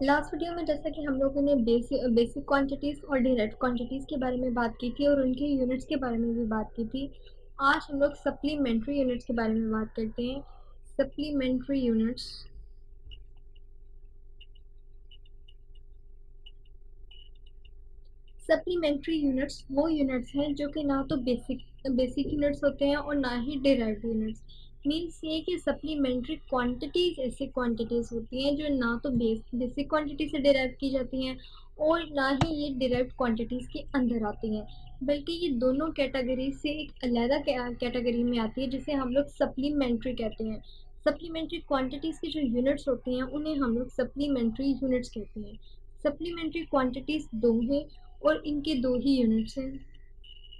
Last video में जैसा कि हम लोगों ने बेसिक क्वांटिटीज़ और डायरेक्ट क्वांटिटीज़ के बारे में बात की थी और उनके यूनिट्स के बारे में भी बात की थी। आज हम लोग सप्लीमेंट्री यूनिट्स के बारे में बात करते हैं। सप्लीमेंट्री यूनिट्स सप्लीमेंट्री यूनिट्स वो यूनिट्स हैं जो कि ना तो बेसिक यूनिट्स होते हैं और ना ही डिराइव्ड यूनिट्स। मीन्स ये कि सप्लीमेंट्री क्वांटिटीज ऐसी क्वांटिटीज होती हैं जो ना तो बेसिक क्वांटिटी से डिराइव की जाती हैं और ना ही ये डिराइव्ड क्वांटिटीज के अंदर आती हैं, बल्कि ये दोनों कैटेगरी से एक अलग कैटेगरी में आती है जिसे हम लोग सप्लीमेंट्री कहते हैं। सप्लीमेंट्री क्वांटिटीज की जो यूनिट्स होती हैं उन्हें हम लोग सप्लीमेंट्री यूनिट्स कहते हैं। सप्लीमेंट्री क्वांटिटीज दो हैं और इनके दो ही यूनिट्स हैं।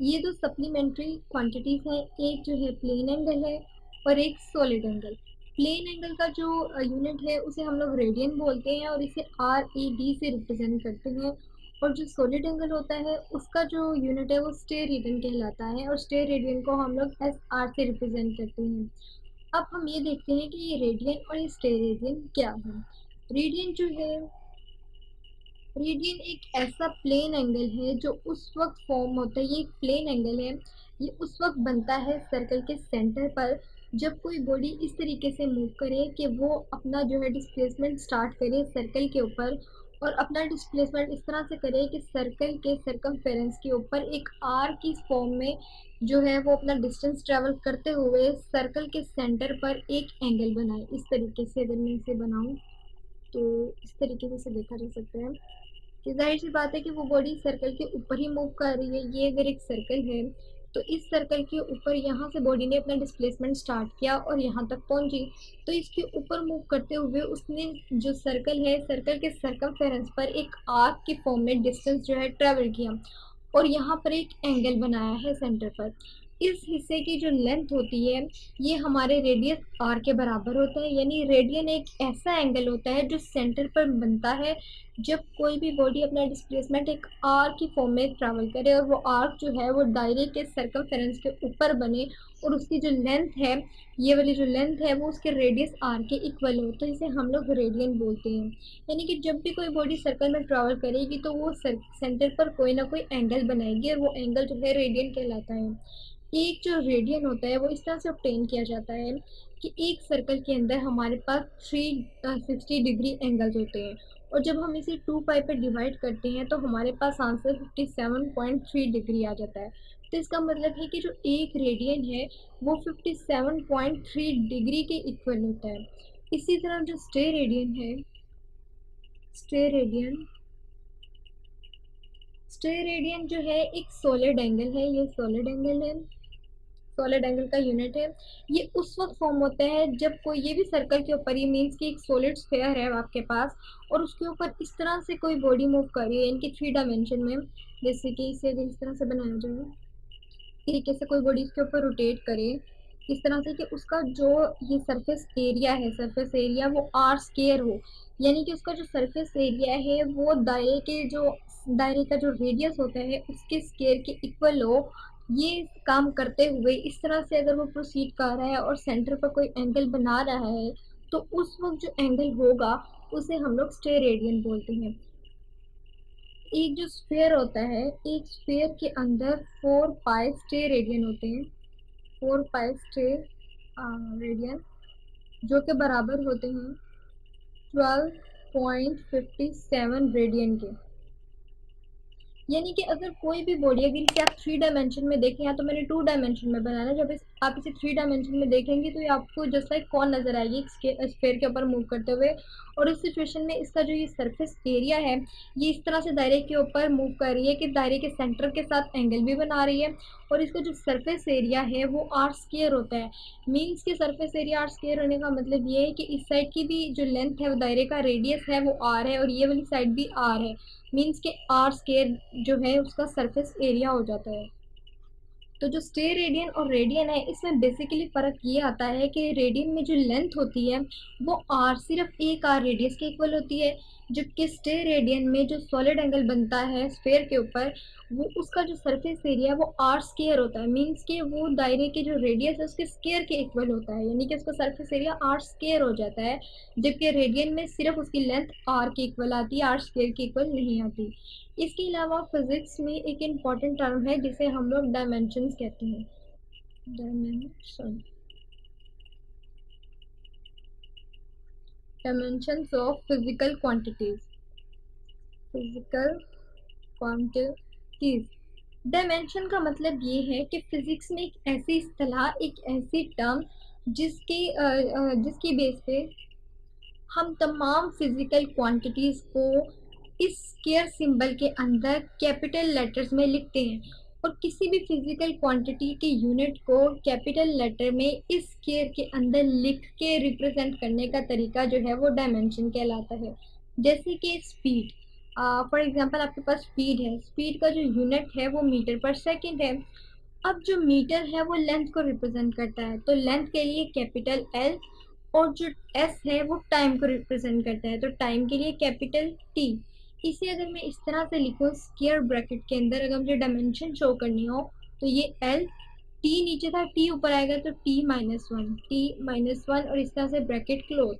ये दो सप्लीमेंट्री क्वांटिटीज हैं, एक जो है प्लेन एंगल है और एक सॉलिड एंगल। प्लेन एंगल का जो यूनिट है उसे हम लोग रेडियन बोलते हैं और इसे RAD से रिप्रेजेंट करते हैं। और जो सॉलिड एंगल होता है उसका जो यूनिट है वो स्टेरेडियन कहलाता है और स्टेरेडियन को हम लोग SR से रिप्रेजेंट करते हैं। अब हम ये देखते हैं कि ये रेडियन और ये स्टेरेडियन क्या है। रेडियन जो है, रेडियन एक ऐसा प्लेन एंगल है जो उस वक्त फॉर्म होता है, ये एक प्लेन एंगल है, ये उस वक्त बनता है सर्कल के सेंटर पर जब कोई बॉडी इस तरीके से मूव करे कि वो अपना जो है डिस्प्लेसमेंट स्टार्ट करे सर्कल के ऊपर और अपना डिस्प्लेसमेंट इस तरह से करे कि सर्कल के सरकमफेरेंस के ऊपर एक आर की फॉर्म में जो है वो अपना डिस्टेंस ट्रेवल करते हुए सर्कल के सेंटर पर एक एंगल बनाए। इस तरीके से अगर मैं इसे बनाऊं तो इस तरीके से इसे देखा जा सकता है कि जाहिर सी बात है कि वो बॉडी सर्कल के ऊपर ही मूव कर रही है। ये अगर एक सर्कल है तो इस सर्कल के ऊपर यहाँ से बॉडी ने अपना डिस्प्लेसमेंट स्टार्ट किया और यहाँ तक पहुंची, तो इसके ऊपर मूव करते हुए उसने जो सर्कल है सर्कल के सर्कमफेरेंस पर एक आर्क की फॉर्म में डिस्टेंस जो है ट्रेवल किया और यहाँ पर एक एंगल बनाया है सेंटर पर। इस हिस्से की जो लेंथ होती है ये हमारे रेडियस आर के बराबर होता है, यानी रेडियन एक ऐसा एंगल होता है जो सेंटर पर बनता है जब कोई भी बॉडी अपना डिस्प्लेसमेंट एक आर्क की फॉर्म में ट्रैवल करे और वो आर्क जो है वो दायरे के सर्कमफेरेंस के ऊपर बने और उसकी जो लेंथ है, ये वाली जो लेंथ है वो उसके रेडियस आर के इक्वल हो, तो इसे हम लोग रेडियन बोलते हैं। यानी कि जब भी कोई बॉडी सर्कल में ट्रैवल करेगी तो वो सेंटर पर कोई ना कोई एंगल बनाएगी और वो एंगल जो है रेडियन कहलाता है। एक जो रेडियन होता है वो इस तरह से ऑब्टेन किया जाता है कि एक सर्कल के अंदर हमारे पास 360 डिग्री एंगल्स होते हैं और जब हम इसे 2 पाई पे डिवाइड करते हैं तो हमारे पास आंसर 57.3 डिग्री आ जाता है। तो इसका मतलब है कि जो एक रेडियन है वो 57.3 डिग्री के इक्वल होता है। इसी तरह जो स्टे रेडियन है, स्टे रेडियन स्टे रेडियन जो है एक सॉलिड एंगल है, ये सॉलिड एंगल है, सॉलिड एंगल का यूनिट है। ये उस वक्त फॉर्म होता है जब कोई, ये भी सर्कल के ऊपर ही, मीन्स कि एक सॉलिड स्फेयर है आपके पास और उसके ऊपर इस तरह से कोई बॉडी मूव कर रही है इनकी 3 डायमेंशन में। जैसे कि इसे इस तरह से बनाया जाए, तरीके से कोई बॉडी इसके ऊपर रोटेट करे इस तरह से कि उसका जो ये सरफेस एरिया है, सरफेस एरिया वो आर स्केयर हो, यानी कि उसका जो सरफेस एरिया है वो दायरे का जो रेडियस होता है उसके स्केयर के इक्वल हो। ये काम करते हुए इस तरह से अगर वो प्रोसीड कर रहा है और सेंटर पर कोई एंगल बना रहा है तो उस वक्त जो एंगल होगा उसे हम लोग स्टेरेडियन बोलते हैं। एक जो स्फेयर होता है, एक स्फेयर के अंदर 4 पाई स्टे रेडियन होते हैं, 4 पाई स्टे रेडियन जो के बराबर होते हैं 12.57 रेडियन के। यानी कि अगर कोई भी बॉडी, अगर इसे आप 3 डायमेंशन में देखें, या तो मैंने 2 डायमेंशन में बनाया, जब आप इसे 3 डायमेंशन में देखेंगे तो ये आपको जस्ट लाइक कौन नजर आएगी स्फेयर के ऊपर मूव करते हुए। और इस सिचुएशन में इसका जो ये सरफेस एरिया है ये इस तरह से दायरे के ऊपर मूव कर रही है कि दायरे के सेंटर के साथ एंगल भी बना रही है और इसका जो सरफेस एरिया है वो आर स्क्वायर होता है। मीन्स के सरफेस एरिया आर स्क्वायर होने का मतलब ये है कि इस साइड की भी जो लेंथ है वो दायरे का रेडियस है वो आर है और ये वाली साइड भी आर है। मीन्स के आर स्केयर जो है उसका सरफेस एरिया हो जाता है। तो जो स्टे रेडियन और रेडियन है इसमें बेसिकली फ़र्क ये आता है कि रेडियन में जो लेंथ होती है वो आर, सिर्फ एक आर रेडियस के इक्वल होती है, जबकि स्टेरेडियन में जो सॉलिड एंगल बनता है स्फेयर के ऊपर, वो उसका जो सरफेस एरिया है वो आर स्केयर होता है, मीन्स कि वो दायरे के जो रेडियस है उसके स्केयर के इक्वल होता है, यानी कि उसका सरफेस एरिया आर स्केयर हो जाता है। जबकि रेडियन में सिर्फ उसकी लेंथ आर के इक्वल आती है, आर स्केयर के इक्वल नहीं आती। इसके अलावा फिजिक्स में एक इम्पॉर्टेंट टर्म है जिसे हम लोग डायमेंशंस कहते हैं। Dimension, dimensions of physical quantities, physical quantities. Dimension का मतलब ये है कि फिजिक्स में एक ऐसी इस्तेलाह, एक ऐसी टर्म जिसकी बेस पे हम तमाम फिजिकल क्वांटिटीज को इस स्क्वायर सिंबल के अंदर कैपिटल लेटर्स में लिखते हैं, और किसी भी फिजिकल क्वांटिटी के यूनिट को कैपिटल लेटर में इस स्क्वायर के अंदर लिख के रिप्रेजेंट करने का तरीका जो है वो डायमेंशन कहलाता है। जैसे कि स्पीड, फॉर एग्जांपल आपके पास स्पीड है, स्पीड का जो यूनिट है वो मीटर पर सेकंड है। अब जो मीटर है वो लेंथ को रिप्रेजेंट करता है, तो लेंथ के लिए कैपिटल एल, और जो एस है वो टाइम को रिप्रेजेंट करता है, तो टाइम के लिए कैपिटल टी। इसे अगर मैं इस तरह से लिखूँ स्क्वायर ब्रैकेट के अंदर, अगर मुझे डायमेंशन शो करनी हो, तो ये एल, टी नीचे था, टी ऊपर आएगा तो टी-1, टी-1, और इस तरह से ब्रैकेट क्लोज।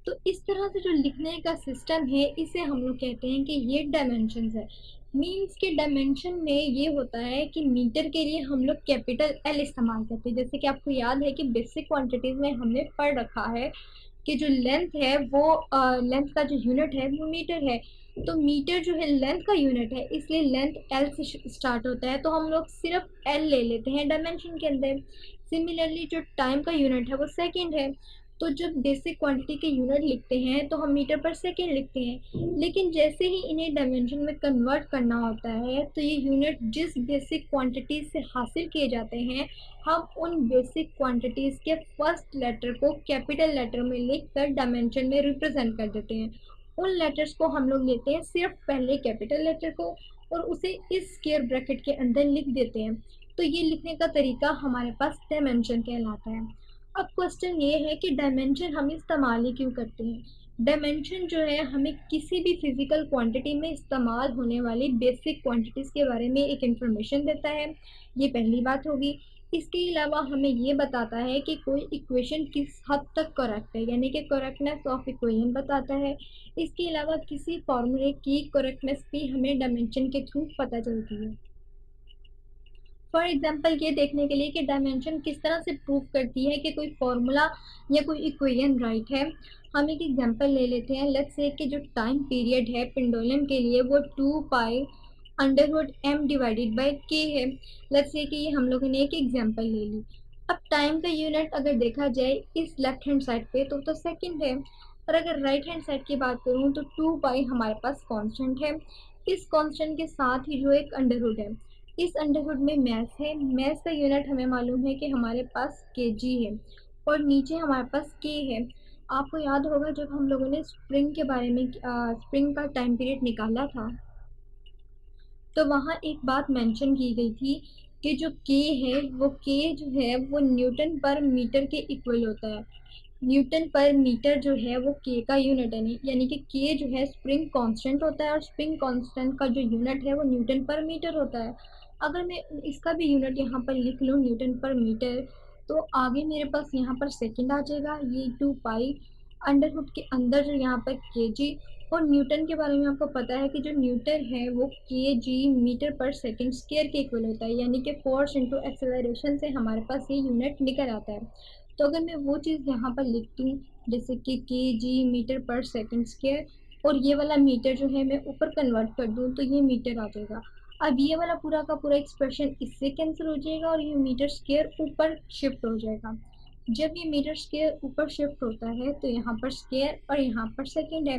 तो इस तरह से जो लिखने का सिस्टम है इसे हम लोग कहते हैं कि ये डायमेंशन है। मीन्स के डायमेंशन में ये होता है कि मीटर के लिए हम लोग कैपिटल एल इस्तेमाल करते हैं। जैसे कि आपको याद है कि बेसिक क्वांटिटीज में हमने पढ़ रखा है कि जो लेंथ है वो लेंथ का जो यूनिट है वो मीटर है, तो मीटर जो है लेंथ का यूनिट है, इसलिए लेंथ एल से स्टार्ट होता है, तो हम लोग सिर्फ एल ले लेते हैं डायमेंशन के अंदर। सिमिलरली जो टाइम का यूनिट है वो सेकेंड है, तो जब बेसिक क्वांटिटी के यूनिट लिखते हैं तो हम मीटर पर सेकेंड लिखते हैं, लेकिन जैसे ही इन्हें डायमेंशन में कन्वर्ट करना होता है तो ये यूनिट जिस बेसिक क्वांटिटी से हासिल किए जाते हैं, हम उन बेसिक क्वांटिटीज के फर्स्ट लेटर को कैपिटल लेटर में लिखकर डायमेंशन में रिप्रेजेंट कर देते हैं। उन लेटर्स को हम लोग लेते हैं सिर्फ पहले कैपिटल लेटर को और उसे इस स्क्वायर ब्रैकेट के अंदर लिख देते हैं, तो ये लिखने का तरीका हमारे पास डायमेंशन कहलाता है। अब क्वेश्चन ये है कि डायमेंशन हम इस्तेमाल ही क्यों करते हैं। डायमेंशन जो है हमें किसी भी फिजिकल क्वांटिटी में इस्तेमाल होने वाली बेसिक क्वांटिटीज़ के बारे में एक इन्फॉर्मेशन देता है, ये पहली बात होगी। इसके अलावा हमें ये बताता है कि कोई इक्वेशन किस हद तक करेक्ट है, यानी कि करेक्टनेस ऑफ इक्वेशन बताता है। इसके अलावा किसी फॉर्मूले की करेक्टनेस भी हमें डायमेंशन के थ्रू पता चलती है। फॉर एग्जाम्पल ये देखने के लिए कि डायमेंशन किस तरह से प्रूव करती है कि कोई फॉर्मूला या कोई इक्वेशन राइट है, हम एक एग्जाम्पल ले लेते हैं। लेट्स से कि जो टाइम पीरियड है पेंडुलम के लिए वो 2 pi under root m divided by K है। लेट्स से कि ये हम लोगों ने एक एग्जाम्पल ले ली। अब टाइम का यूनिट अगर देखा जाए इस लेफ्ट हैंड साइड पे तो सेकंड है, और अगर राइट हैंड साइड की बात करूँ तो 2 पाई हमारे पास कांस्टेंट है। इस कांस्टेंट के साथ ही जो एक अंडर रूट है, इस अंडरवुड में मैथ है, मैथ का यूनिट हमें मालूम है कि हमारे पास केजी है, और नीचे हमारे पास के है। आपको याद होगा जब हम लोगों ने स्प्रिंग के बारे में स्प्रिंग का टाइम पीरियड निकाला था, तो वहाँ एक बात मेंशन की गई थी कि जो के है वो के जो है वो न्यूटन पर मीटर के इक्वल होता है। न्यूटन पर मीटर जो है वो के का यूनिट है, यानी कि के जो है स्प्रिंग कांस्टेंट होता है, और स्प्रिंग कांस्टेंट का जो यूनिट है वो न्यूटन पर मीटर होता है। अगर मैं इसका भी यूनिट यहाँ पर लिख लूँ न्यूटन पर मीटर, तो आगे मेरे पास यहाँ पर सेकंड आ जाएगा, ये 2 पाई अंडर रूट के अंदर जो यहाँ पर के जी। और न्यूटन के बारे में आपको पता है कि जो न्यूटन है वो के जी मीटर पर सेकंड स्क्वायर के इक्वल होता है, यानी कि फोर्स इंटू एक्सेलरेशन से हमारे पास ये यूनिट निकल आता है। तो अगर मैं वो चीज़ यहाँ पर लिखती हूँ जैसे कि के जी मीटर पर सेकंड स्क्वायर, और ये वाला मीटर जो है मैं ऊपर कन्वर्ट कर दूँ तो ये मीटर आ जाएगा। अब ये वाला पूरा का पूरा एक्सप्रेशन इससे कैंसिल हो जाएगा और ये मीटर स्क्वायर ऊपर शिफ्ट हो जाएगा। जब ये मीटर स्क्वायर ऊपर शिफ्ट होता है तो यहाँ पर स्क्वायर और यहाँ पर सेकंड है।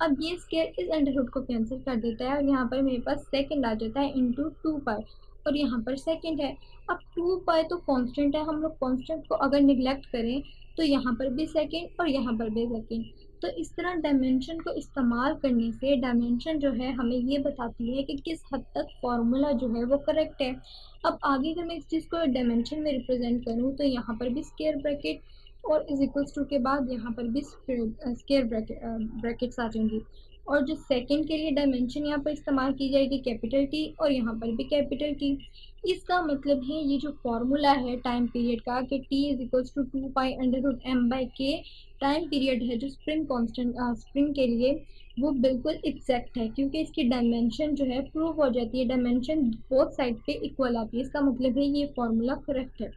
अब ये स्क्वायर इस अंडर रूट को कैंसिल कर देता है और यहाँ पर मेरे पास सेकंड आ जाता है इंटू 2 पाई, और यहाँ पर सेकंड है। अब 2 पाई तो कांस्टेंट है, हम लोग कांस्टेंट को अगर निगलेक्ट करें तो यहाँ पर भी सेकंड और यहाँ पर भी सेकंड। तो इस तरह डायमेंशन को इस्तेमाल करने से डायमेंशन जो है हमें ये बताती है कि किस हद तक फॉर्मूला जो है वो करेक्ट है। अब आगे अगर मैं इस चीज़ को डायमेंशन में रिप्रेजेंट करूँ तो यहाँ पर भी स्क्वायर ब्रैकेट और इज इक्वल्स टू के बाद यहाँ पर भी स्क्वायर ब्रैकेट्स आ जाएंगी। और जो सेकंड के लिए डायमेंशन यहाँ पर इस्तेमाल की जाएगी कैपिटल टी, और यहाँ पर भी कैपिटल टी। इसका मतलब है ये जो फॉर्मूला है टाइम पीरियड का कि t is equals to 2 pi under root m/k, time period है जो स्प्रिंग कांस्टेंट स्प्रिंग के लिए, वो बिल्कुल एग्जैक्ट है, क्योंकि इसकी डायमेंशन जो है प्रूव हो जाती है, डायमेंशन बोथ साइड पे इक्वल आती है। इसका मतलब है ये फॉर्मूला करेक्ट है।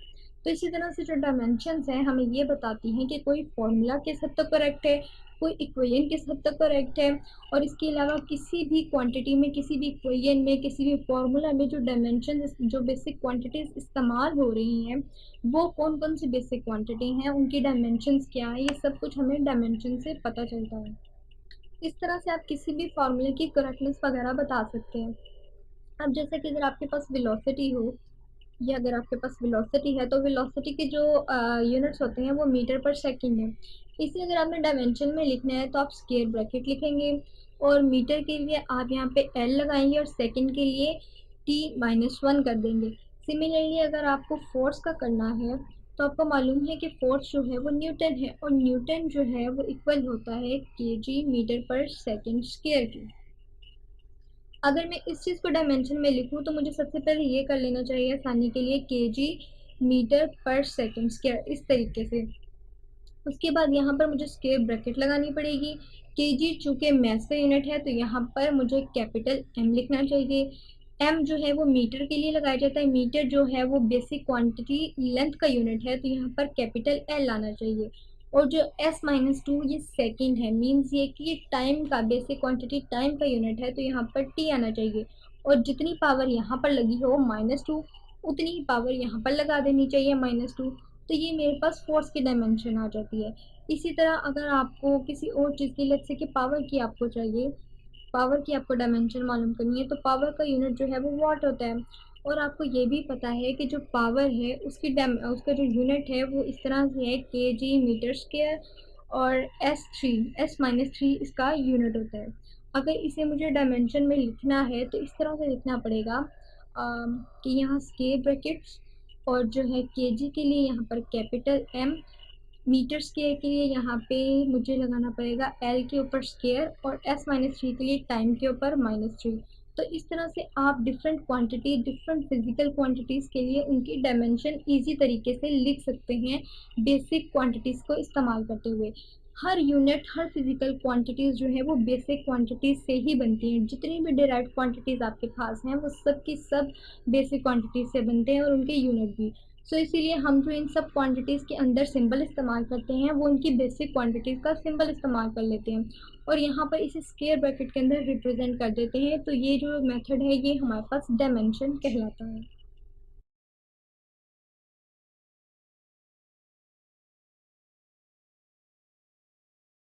तो इसी तरह से जो डायमेंशंस हैं हमें ये बताती हैं कि कोई फॉर्मूला किस हद तक करेक्ट है, कोई इक्वेशन किस हद तक करेक्ट है, और इसके अलावा किसी भी क्वांटिटी में, किसी भी इक्वेशन में, किसी भी फॉर्मूला में जो डायमेंशन, जो बेसिक क्वांटिटीज इस्तेमाल हो रही हैं वो कौन कौन सी बेसिक क्वांटिटी हैं, उनकी डायमेंशंस क्या है, ये सब कुछ हमें डायमेंशन से पता चलता है। इस तरह से आप किसी भी फॉर्मूले की करेक्टनेस वगैरह बता सकते हैं। अब जैसे कि अगर आपके पास वेलोसिटी हो, या अगर आपके पास वेलोसिटी है तो वेलोसिटी के जो यूनिट्स होते हैं वो मीटर पर सेकंड है। इसे अगर आपने डायमेंशन में लिखना है तो आप स्क्वायर ब्रैकेट लिखेंगे, और मीटर के लिए आप यहाँ पे एल लगाएंगे, और सेकंड के लिए t-1 कर देंगे। सिमिलरली अगर आपको फोर्स का करना है तो आपको मालूम है कि फोर्स जो है वो न्यूटन है, और न्यूटन जो है वो इक्वल होता है kg मीटर पर सेकंड स्क्वायर की। अगर मैं इस चीज़ को डायमेंशन में लिखूँ तो मुझे सबसे पहले ये कर लेना चाहिए आसानी के लिए kg मीटर पर सेकंड स्क्वायर, इस तरीके से। उसके बाद यहाँ पर मुझे स्क्वायर ब्रैकेट लगानी पड़ेगी। kg चूँकि मैस का यूनिट है तो यहाँ पर मुझे कैपिटल M लिखना चाहिए। M जो है वो मीटर के लिए लगाया जाता है, मीटर जो है वो बेसिक क्वांटिटी लेंथ का यूनिट है, तो यहाँ पर कैपिटल L आना चाहिए। और जो s-2 ये सेकंड है, मीन्स ये कि ये टाइम का, बेसिक क्वांटिटी टाइम का यूनिट है, तो यहाँ पर t आना चाहिए। और जितनी पावर यहाँ पर लगी हो -2, उतनी ही पावर यहाँ पर लगा देनी चाहिए -2। तो ये मेरे पास फोर्स की डायमेंशन आ जाती है। इसी तरह अगर आपको किसी और चीज़ की, लेट्स से कि पावर की आपको चाहिए, पावर की आपको डायमेंशन मालूम करनी है, तो पावर का यूनिट जो है वो वाट होता है। और आपको ये भी पता है कि जो पावर है उसका जो यूनिट है वो इस तरह से है kg मीटर स्क्वायर, और s-3 इसका यूनिट होता है। अगर इसे मुझे डायमेंशन में लिखना है तो इस तरह से लिखना पड़ेगा कि यहाँ स्क्वायर ब्रैकेट्स, और जो है kg के लिए यहाँ पर कैपिटल M, मीटर स्क्वायर के लिए यहाँ पे मुझे लगाना पड़ेगा L के ऊपर स्क्वायर, और s-3 के लिए टाइम के ऊपर -3। तो इस तरह से आप different quantity, different physical quantities के लिए उनकी डायमेंशन इजी तरीके से लिख सकते हैं बेसिक क्वांटिटीज़ को इस्तेमाल करते हुए। हर यूनिट, हर फिजिकल क्वांटिटीज़ जो है वो बेसिक क्वांटिटीज़ से ही बनती हैं। जितनी भी डिराइव्ड क्वांटिटीज़ आपके पास हैं वो सब की सब बेसिक क्वांटिटीज़ से बनते हैं, और उनके यूनिट भी। सो इसीलिए हम जो इन सब क्वांटिटीज़ के अंदर सिंबल इस्तेमाल करते हैं वो इनकी बेसिक क्वांटिटीज़ का सिंबल इस्तेमाल कर लेते हैं, और यहाँ पर इसे स्क्वायर ब्रैकेट के अंदर रिप्रेजेंट कर देते हैं। तो ये जो मेथड है ये हमारे पास डायमेंशन कहलाता है।